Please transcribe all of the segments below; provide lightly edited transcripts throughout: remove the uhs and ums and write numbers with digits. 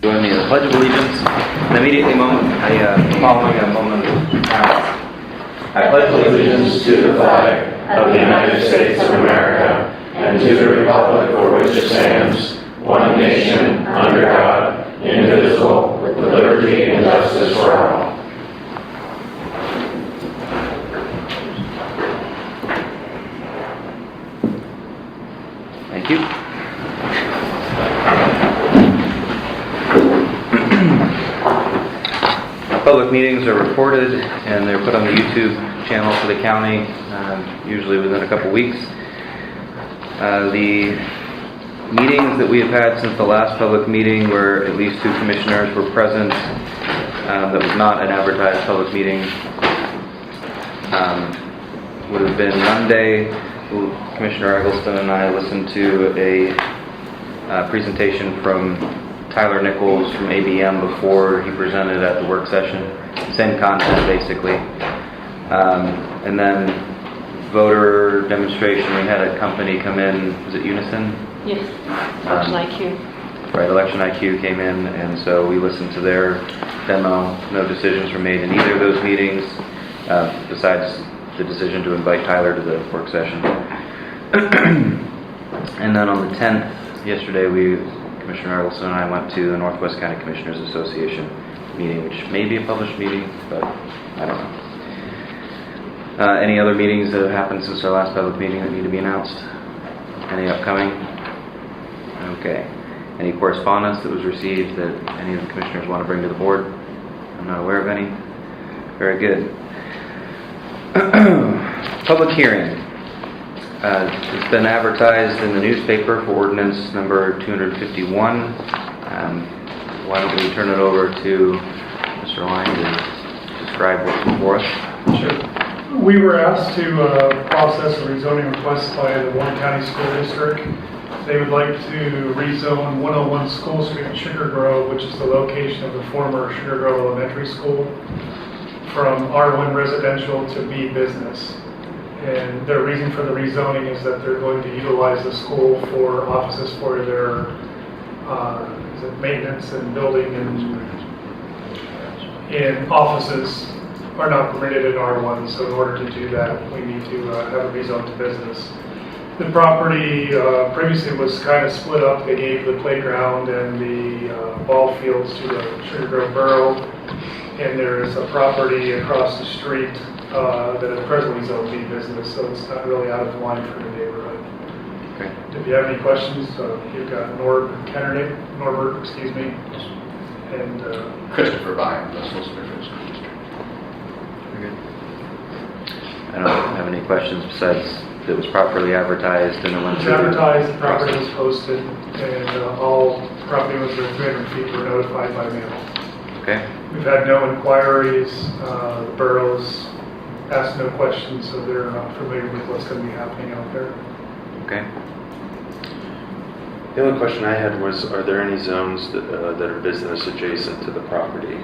Join me in the Pledge of Allegiance. And immediately following a moment of silence. I pledge allegiance to the flag of the United States of America and to the republic for which it stands, one nation, under God, indivisible, with liberty and justice for all. Thank you. Public meetings are recorded and they're put on the YouTube channel for the county, usually within a couple weeks. The meetings that we have had since the last public meeting where at least 2 commissioners were present, that was not an advertised public meeting, would have been Monday. Commissioner Eggleston and I listened to a presentation from Tyler Nichols from ABM before he presented at the work session. Same content basically. And then voter demonstration, we had a company come in, was it Unison? Yes, Election IQ. Right, Election IQ came in, and so we listened to their demo. No decisions were made in either of those meetings, besides the decision to invite Tyler to the work session. And then on the 10th, yesterday, Commissioner Eggleston and I went to the Northwest County Commissioners Association meeting, which may be a published meeting, but I don't know. Any other meetings that have happened since our last public meeting that need to be announced? Any upcoming? Okay. Any correspondence that was received that any of the commissioners want to bring to the board? I'm not aware of any. Very good. Public hearing. It's been advertised in the newspaper for ordinance number 251. Why don't we turn it over to Mr. Line to describe what's before us? Sure. We were asked to process a rezoning request by the Warren County School District. They would like to rezone 101 School Street in Sugar Grove, which is the location of the former Sugar Grove Elementary School, from R1 residential to B business. And their reason for the rezoning is that they're going to utilize the school for offices for their maintenance and building, and offices are not permitted in R1, so in order to do that we need to have a rezone to business. The property previously was kind of split up. They gave the playground and the ball fields to the Sugar Grove Borough, and there is a property across the street that is presently zoned B business, so it's not really out of line for the neighborhood. Okay. If you have any questions, you've got Norbert, and Christopher Bynum, the solicitor for the school district. Very good. I don't have any questions besides that it was properly advertised and it went it's through advertised, the property was posted, and all property owners within 300 feet were notified by mail. Okay. We've had no inquiries. The boroughs asked no questions, so they're not familiar with what's going to be happening out there. Okay. The only question I had was, are there any zones that are business adjacent to the property?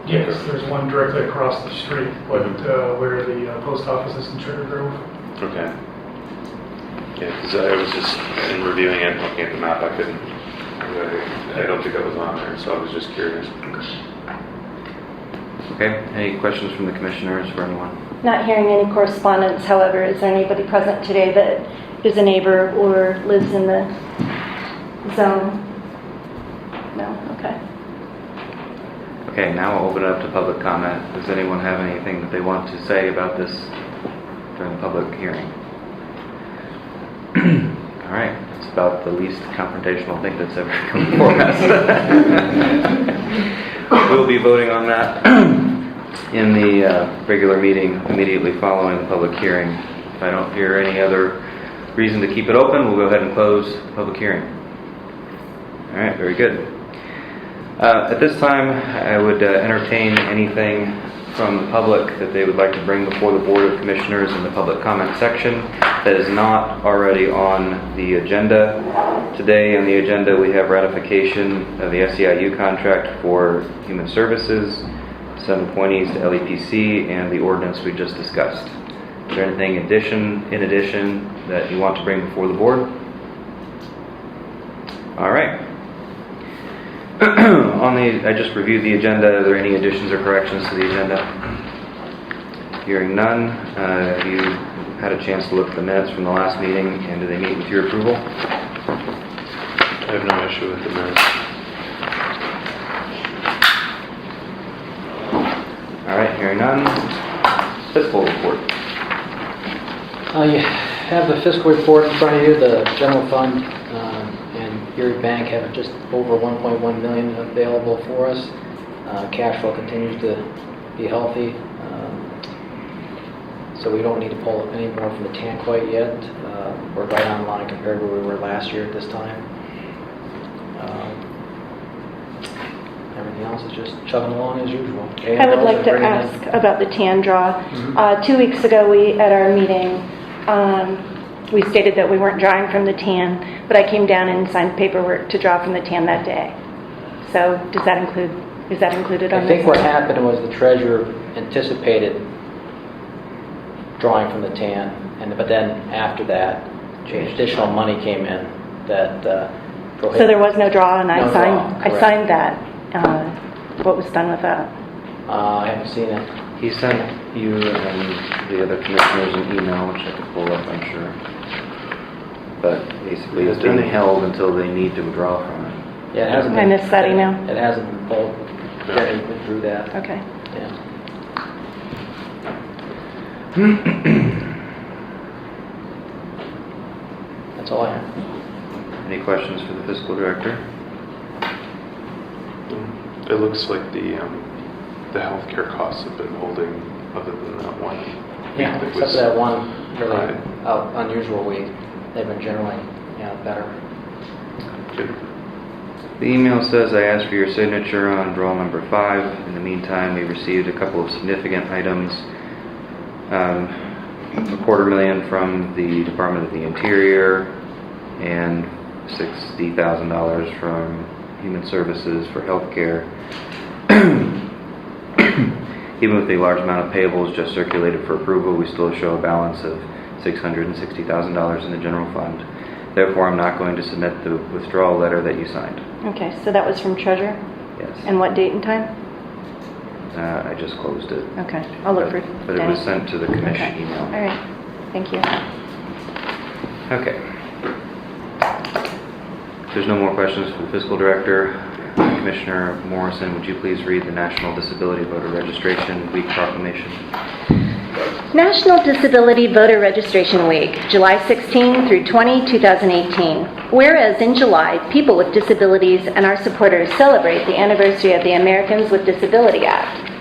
Yes, there's one directly across the street, but where the post office is in Sugar Grove. Okay. Yeah, because I was just, in reviewing it, looking at the map, I don't think that was on there, so I was just curious. Okay. Any questions from the commissioners for anyone? Not hearing any correspondence, however, is there anybody present today that is a neighbor or lives in the zone? No? Okay. Okay, now I'll open it up to public comment. Does anyone have anything that they want to say about this during the public hearing? All right, it's about the least confrontational thing that's ever come before us. We'll be voting on that in the regular meeting immediately following the public hearing. If I don't hear any other reason to keep it open, we'll go ahead and close the public hearing. All right, very good. At this time, I would entertain anything from the public that they would like to bring before the Board of Commissioners in the public comment section that is not already on the agenda. Today on the agenda we have ratification of the SEIU contract for human services, some appointees to LEPC, and the ordinance we just discussed. Is there anything in addition that you want to bring before the board? All right. I just reviewed the agenda. Are there any additions or corrections to the agenda? Hearing none, have you had a chance to look at the minutes from the last meeting, and do they meet with your approval? I have no issue with the minutes. All right, hearing none. Fiscal report. You have the fiscal report in front of you. The general fund and Erie Bank have just over $1.1 million available for us. Cash flow continues to be healthy, so we don't need to pull up any more from the TAN quite yet. We're right on line compared to where we were last year at this time. Everything else is just chugging along as usual. I would like to ask about the TAN draw. 2 weeks ago, at our meeting, we stated that we weren't drawing from the TAN, but I came down and signed paperwork to draw from the TAN that day. So is that included on I this? think what happened was the treasurer anticipated drawing from the TAN, but then after that, additional money came in that prohibited. So there was no draw, and No I draw, signed that. What was done with that? I haven't seen it. He sent you and the other commissioners an email, which I could pull up, I'm sure. But basically, it's being held until they need to withdraw from it. Yeah, it hasn't I been. missed that email. It hasn't been pulled. Jenny withdrew that. Okay. Yeah. That's all I have. Any questions for the fiscal director? It looks like the healthcare costs have been holding, other than that one. Yeah, week except for that one really Right. unusual week. They've been generally, better. Good. The email says, I asked for your signature on draw number 5. In the meantime, we received a couple of significant items. $250,000 from the Department of the Interior and $60,000 from Human Services for healthcare. Even with a large amount of payables just circulated for approval, we still show a balance of $660,000 in the general fund. Therefore, I'm not going to submit the withdrawal letter that you signed. Okay, so that was from Treasurer? Yes. And what date and time? I just closed it. Okay, I'll look for But it was Danny. sent to the commission Okay. email. All right, thank you. Okay. If there's no more questions for the fiscal director, Commissioner Morrison, would you please read the National Disability Voter Registration Week proclamation? National Disability Voter Registration Week, July 16 through 20, 2018. Whereas in July, people with disabilities and our supporters celebrate the anniversary of the Americans with Disability Act.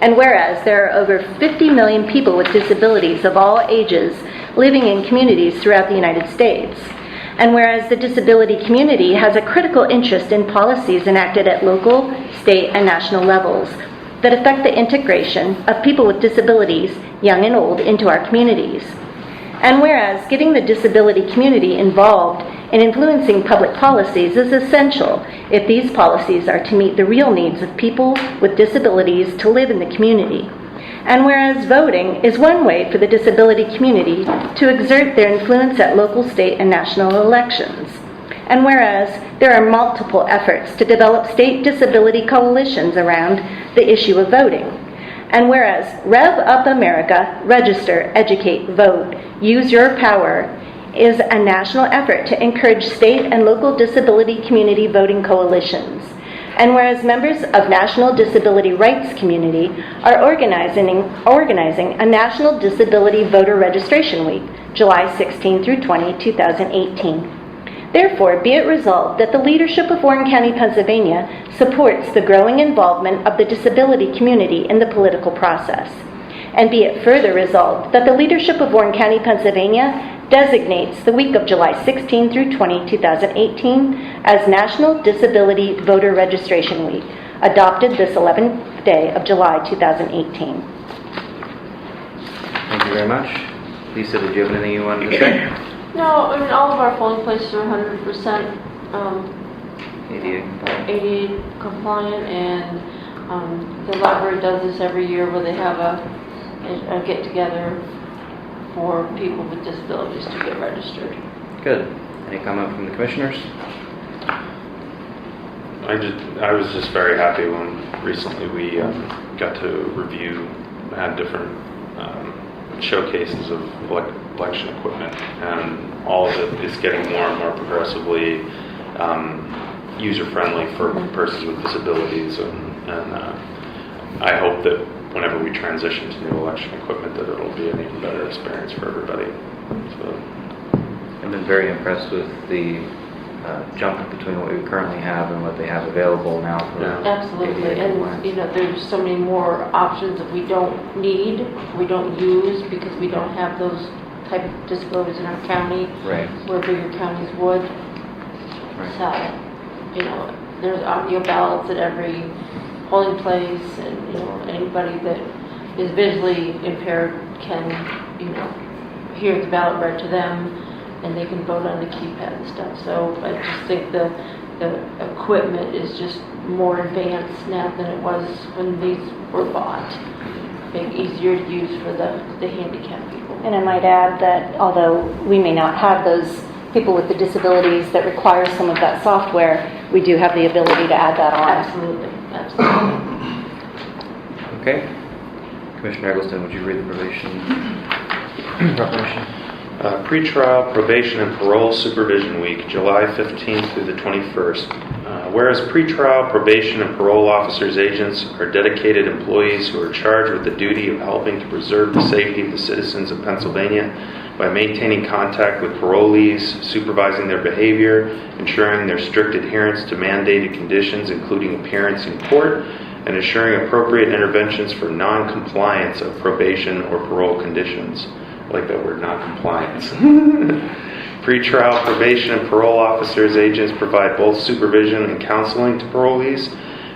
And whereas there are over 50 million people with disabilities of all ages living in communities throughout the United States. And whereas the disability community has a critical interest in policies enacted at local, state, and national levels that affect the integration of people with disabilities, young and old, into our communities. And whereas getting the disability community involved in influencing public policies is essential if these policies are to meet the real needs of people with disabilities to live in the community. And whereas voting is one way for the disability community to exert their influence at local, state, and national elections. And whereas there are multiple efforts to develop state disability coalitions around the issue of voting. And whereas Rev Up America, Register, Educate, Vote, Use Your Power is a national effort to encourage state and local disability community voting coalitions. And whereas members of National Disability Rights Community are organizing a National Disability Voter Registration Week, July 16 through 20, 2018. Therefore, be it resolved that the leadership of Warren County, Pennsylvania supports the growing involvement of the disability community in the political process. And be it further resolved that the leadership of Warren County, Pennsylvania designates the week of July 16 through 20, 2018 as National Disability Voter Registration Week, adopted this 11th day of July 2018. Thank you very much. Lisa, did you have anything you wanted to say? No, I mean, all of our polling places are 100% ADA compliant. ADA compliant, and the library does this every year where they have a get-together for people with disabilities to get registered. Good. Any comment from the commissioners? I was just very happy when recently we got to review, had different showcases of election equipment, and all of it is getting more and more progressively user-friendly for persons with disabilities, and I hope that whenever we transition to new election equipment that it'll be an even better experience for everybody. So, I've been very impressed with the jump between what we currently have and what they have available now. For Absolutely, ADA and compliance. there's so many more options that we don't need, we don't use, because we don't have those type of disabilities in our county, Right. where bigger counties would. Right. So, there's audio ballots at every polling place, and, anybody that is visually impaired can, hear the ballot read to them, and they can vote on the keypad and stuff. So I just think the equipment is just more advanced now than it was when these were bought. Make it easier to use for the handicapped people. And I might add that although we may not have those people with the disabilities that require some of that software, we do have the ability to add that on. Absolutely, absolutely. Okay. Commissioner Eggleston, would you read the probation proclamation? Pretrial, Probation, and Parole Supervision Week, July 15th through the 21st. Whereas pretrial, probation, and parole officers' agents are dedicated employees who are charged with the duty of helping to preserve the safety of the citizens of Pennsylvania by maintaining contact with parolees, supervising their behavior, ensuring their strict adherence to mandated conditions, including appearance in court, and ensuring appropriate interventions for non-compliance of probation or parole conditions. I like that word, non-compliance. Pretrial, probation, and parole officers' agents provide both supervision and counseling to parolees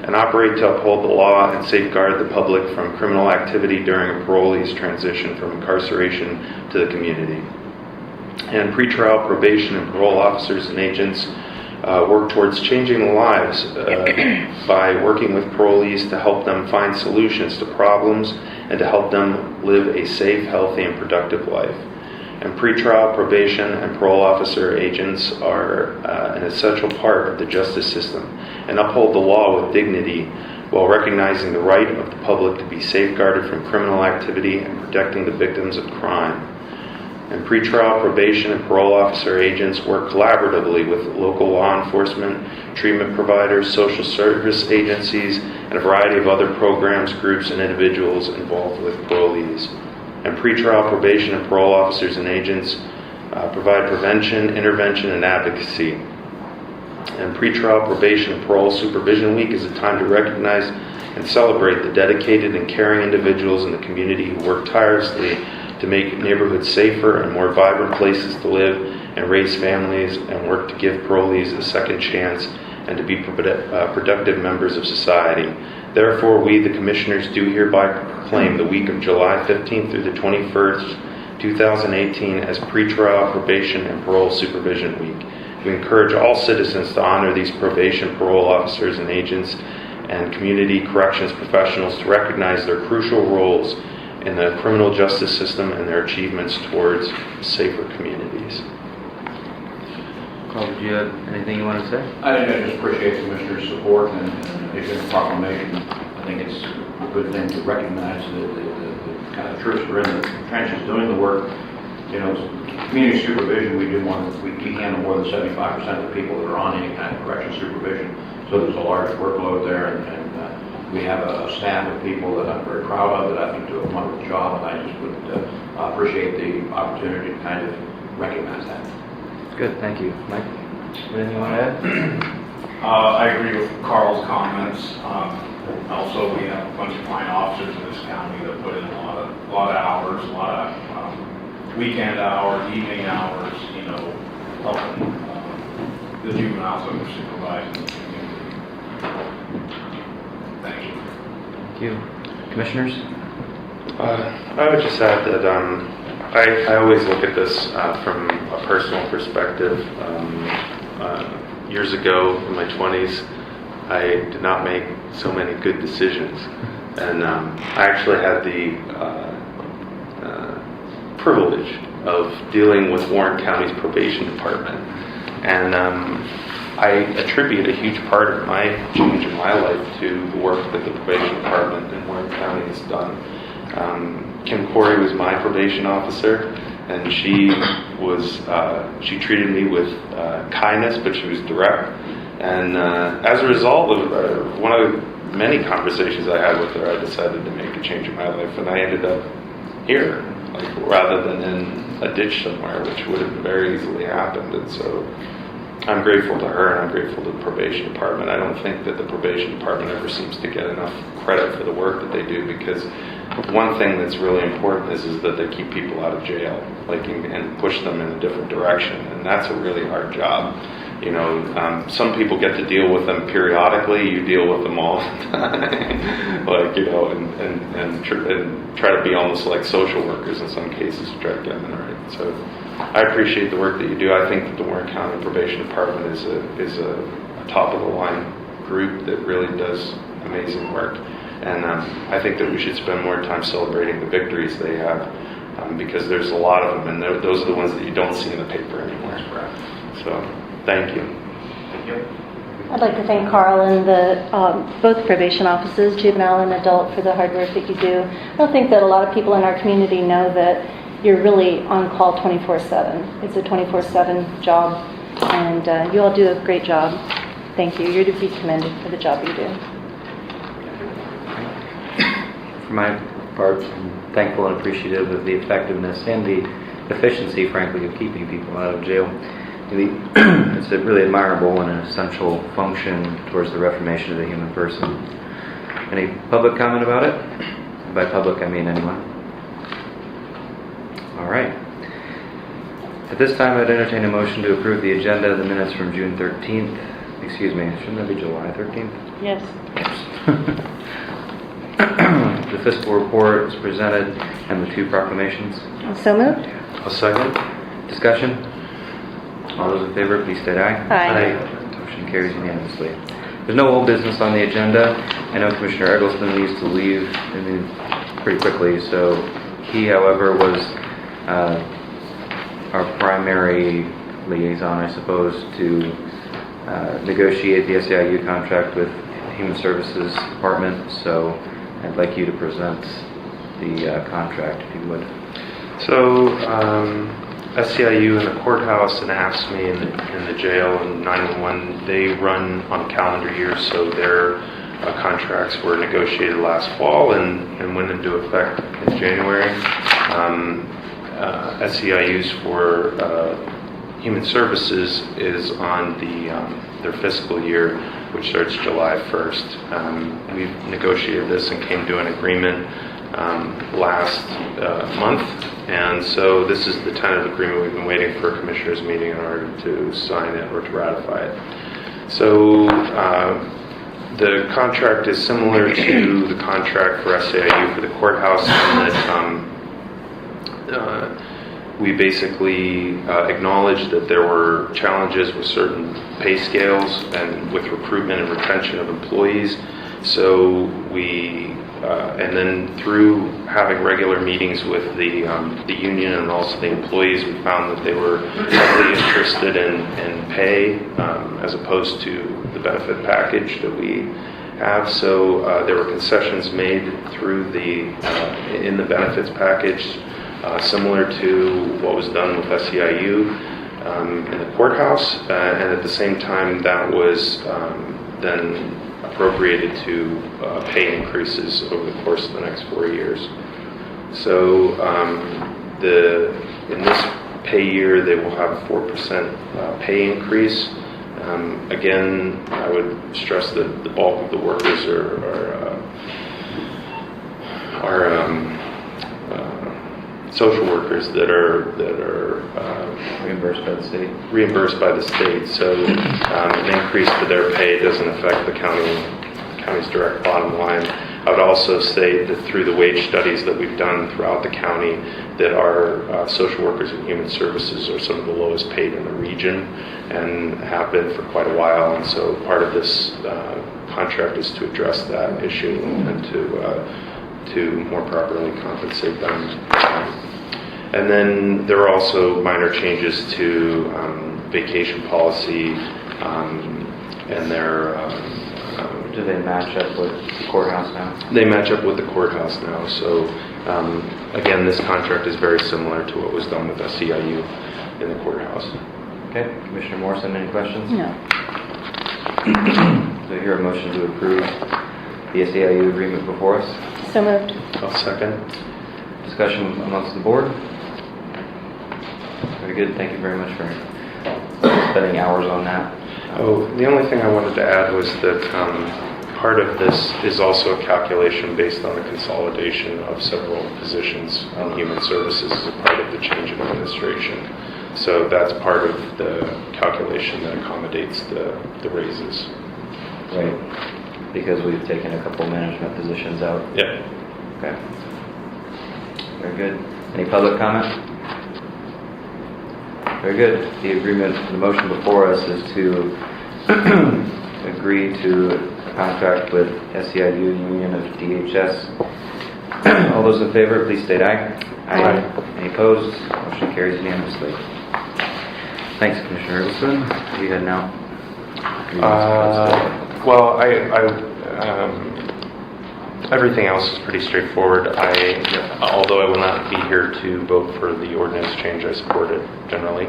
and operate to uphold the law and safeguard the public from criminal activity during a parolee's transition from incarceration to the community. And pretrial, probation, and parole officers and agents work towards changing the lives by working with parolees to help them find solutions to problems and to help them live a safe, healthy, and productive life. And pretrial, probation, and parole officer agents are an essential part of the justice system and uphold the law with dignity while recognizing the right of the public to be safeguarded from criminal activity and protecting the victims of crime. And pretrial, probation, and parole officer agents work collaboratively with local law enforcement, treatment providers, social service agencies, and a variety of other programs, groups, and individuals involved with parolees. And pretrial, probation, and parole officers and agents provide prevention, intervention, and advocacy. And pretrial, probation, and parole supervision week is a time to recognize and celebrate the dedicated and caring individuals in the community who work tirelessly to make neighborhoods safer and more vibrant places to live and raise families, and work to give parolees a second chance and to be productive members of society. Therefore, we, the Commissioners, do hereby proclaim the week of July 15th through the 21st, 2018 as Pretrial, Probation, and Parole Supervision Week. We encourage all citizens to honor these probation, parole officers and agents and community corrections professionals to recognize their crucial roles in the criminal justice system and their achievements towards safer communities. Carl, did you have anything you want to say? I just appreciate the Commissioner's support and issuing the proclamation. I think it's a good thing to recognize the kind of troops who are in the trenches doing the work. Community supervision, we handle more than 75% of the people that are on any kind of correction supervision. So there's a large workload there, and we have a staff of people that I'm very proud of that I think do a wonderful job, and I just would appreciate the opportunity to kind of recognize that. Good, thank you. Mike, anything you want to add? I agree with Carl's comments. Also, we have a bunch of fine officers in this county that put in a lot of hours, a lot of weekend hours, evening hours, helping the juveniles that we're supervising. Thank you. Thank you. Commissioners? I would just add that I always look at this from a personal perspective. Years ago, in my 20s, I did not make so many good decisions. And I actually had the privilege of dealing with Warren County's probation department. And I attribute a huge part of my change in my life to the work that the probation department in Warren County has done. Kim Corey was my probation officer, and she treated me with kindness, but she was direct. And as a result of one of the many conversations I had with her, I decided to make a change in my life, and I ended up here, rather than in a ditch somewhere, which would have very easily happened. And so I'm grateful to her, and I'm grateful to the probation department. I don't think that the probation department ever seems to get enough credit for the work that they do, because one thing that's really important is that they keep people out of jail, and push them in a different direction, and that's a really hard job. Some people get to deal with them periodically. You deal with them all the time, and try to be almost like social workers in some cases to try to get them in right. So I appreciate the work that you do. I think that the Warren County Probation Department is a top of the line group that really does amazing work, and I think that we should spend more time celebrating the victories they have, because there's a lot of them, and those are the ones that you don't see in the paper anymore. So. Thank you. I'd like to thank Carl and both probation offices, juvenile and adult, for the hard work that you do. I don't think that a lot of people in our community know that you're really on call 24/7. It's a 24/7 job, and you all do a great job. Thank you. You're to be commended for the job you do. For my part, I'm thankful and appreciative of the effectiveness and the efficiency, frankly, of keeping people out of jail. It's a really admirable and an essential function towards the reformation of the human person. Any public comment about it? By public, I mean anyone. All right. At this time, I'd entertain a motion to approve the agenda, the minutes from June 13th. Excuse me, shouldn't that be July 13th? Yes. The fiscal report is presented, and the 2 proclamations. So moved. A second. Discussion? All those in favor, please state aye. Aye. Motion carries unanimously. There's no old business on the agenda. I know Commissioner Eggleston needs to leave pretty quickly, so he, however, was our primary liaison, I suppose, to negotiate the SEIU contract with Human Services Department. So I'd like you to present the contract, if you would. So, SEIU in the courthouse and AFSCME in the jail and 911, they run on calendar years, so their contracts were negotiated last fall and went into effect in January. SEIU's for Human Services is on their fiscal year, which starts July 1st. We've negotiated this and came to an agreement last month, and so this is the tentative agreement. We've been waiting for a commissioners meeting in order to sign it or to ratify it. So the contract is similar to the contract for SEIU for the courthouse, in that we basically acknowledged that there were challenges with certain pay scales and with recruitment and retention of employees. So we and then through having regular meetings with the union and also the employees, we found that they were heavily interested in pay as opposed to the benefit package that we have. So there were concessions made through in the benefits package, similar to what was done with SEIU in the courthouse, and at the same time that was then appropriated to pay increases over the course of the next 4 years. So in this pay year, they will have a 4% pay increase. Again, I would stress that the bulk of the workers are social workers that are Reimbursed by the state. Reimbursed by the state. So an increase to their pay doesn't affect the county's direct bottom line. I would also say that through the wage studies that we've done throughout the county, that our social workers and human services are some of the lowest paid in the region and have been for quite a while. And so part of this contract is to address that issue and to more properly compensate them. And then there are also minor changes to vacation policy And they're, Do they match up with the courthouse now? they match up with the courthouse now. So again, this contract is very similar to what was done with SEIU in the courthouse. Okay, Commissioner Morrison, any questions? No. Do I hear a motion to approve the SEIU agreement before us? So moved. I'll second. Discussion amongst the board? Very good, thank you very much for spending hours on that. Oh, the only thing I wanted to add was that part of this is also a calculation based on the consolidation of several positions in human services as a part of the change in administration. So that's part of the calculation that accommodates the raises. Right, because we've taken a couple management positions out. Yeah. Okay. Very good. Any public comment? Very good. The agreement, the motion before us is to agree to a contract with SEIU Union of DHS. All those in favor, please state aye. Aye. Any opposed? Motion carries unanimously. Thanks, Commissioner Edelson. We had now. Well, everything else is pretty straightforward. Although I will not be here to vote for the ordinance change, I support it generally.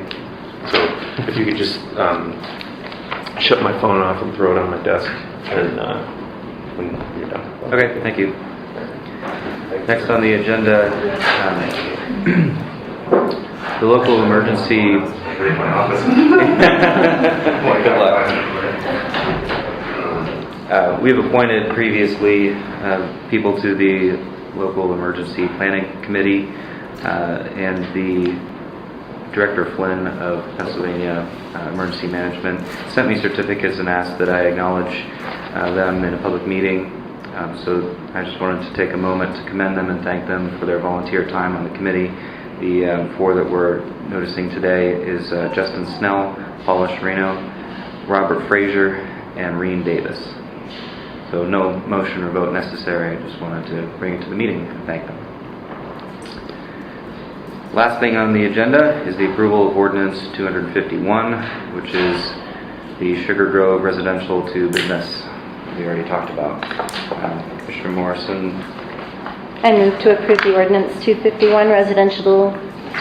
So if you could just shut my phone off and throw it on my desk when you're done. Okay, thank you. Next on the agenda, the local emergency. Good luck. We've appointed previously people to the local emergency planning committee, and the Director Flynn of Pennsylvania Emergency Management sent me certificates and asked that I acknowledge them in a public meeting. So I just wanted to take a moment to commend them and thank them for their volunteer time on the committee. The four that we're noticing today is Justin Snell, Paula Shareno, Robert Frazier, and Rene Davis. So no motion or vote necessary. I just wanted to bring it to the meeting and thank them. Last thing on the agenda is the approval of Ordinance 251, which is the Sugar Grove residential to business we already talked about. Commissioner Morrison. I move to approve the ordinance 251 residential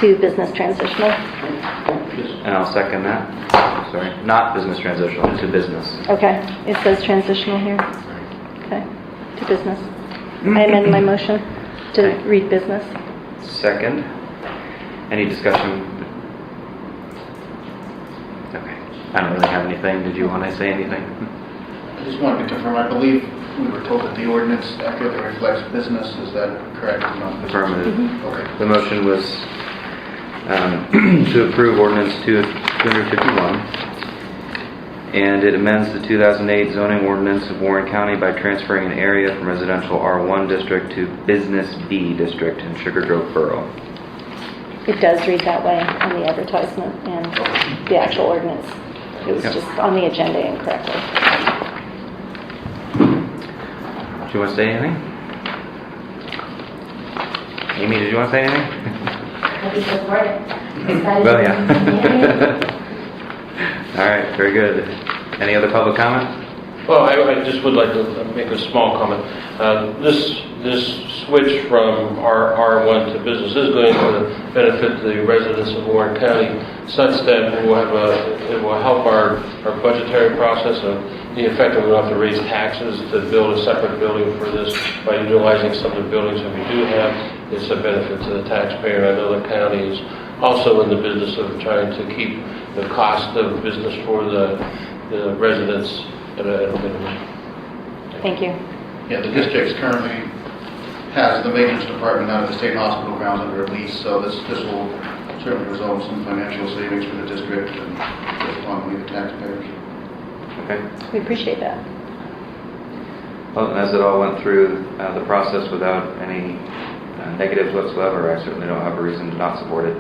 to business transitional. And I'll second that. Sorry, not business transitional, to business. Okay, it says transitional here. Okay, to business. I amend my motion to read business. Second. Any discussion? Okay. I don't really have anything. Did you want to say anything? I just wanted to confirm, I believe we were told that the ordinance accurately reflects business. Is that correct? Affirmative. Okay. The motion was to approve Ordinance 251, and it amends the 2008 zoning ordinance of Warren County by transferring an area from residential R1 district to Business B district in Sugar Grove Borough. It does read that way on the advertisement and the actual ordinance. It was just on the agenda incorrectly. Do you want to say anything? Amy, did you want to say anything? I just support it. Excited Well, to yeah. be in the area. All right, very good. Any other public comment? Well, I just would like to make a small comment. This switch from R1 to business is going to benefit the residents of Warren County such that it will help our budgetary process and the effect that we don't have to raise taxes to build a separate building for this by utilizing some of the buildings that we do have. It's a benefit to the taxpayer. I know the county is also in the business of trying to keep the cost of business for the residents at a minimum. Thank you. Yeah, the district currently has the maintenance department out of the state hospital grounds under a lease, so this will certainly result in some financial savings for the district and just ultimately the taxpayers. Okay. We appreciate that. Well, as it all went through the process without any negatives whatsoever, I certainly don't have a reason to not support it.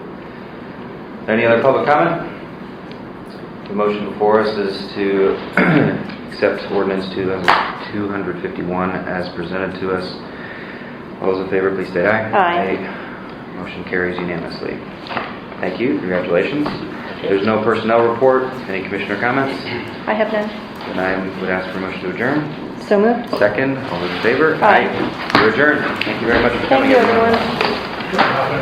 Any other public comment? The motion before us is to accept Ordinance 251 as presented to us. All those in favor, please state aye. Aye. Motion carries unanimously. Thank you. Congratulations. There's no personnel report. Any commissioner comments? I have none. Then I would ask for a motion to adjourn. So moved. Second, all those in favor? Aye. You're adjourned. Thank you very much for Thank coming, you, everyone. everyone.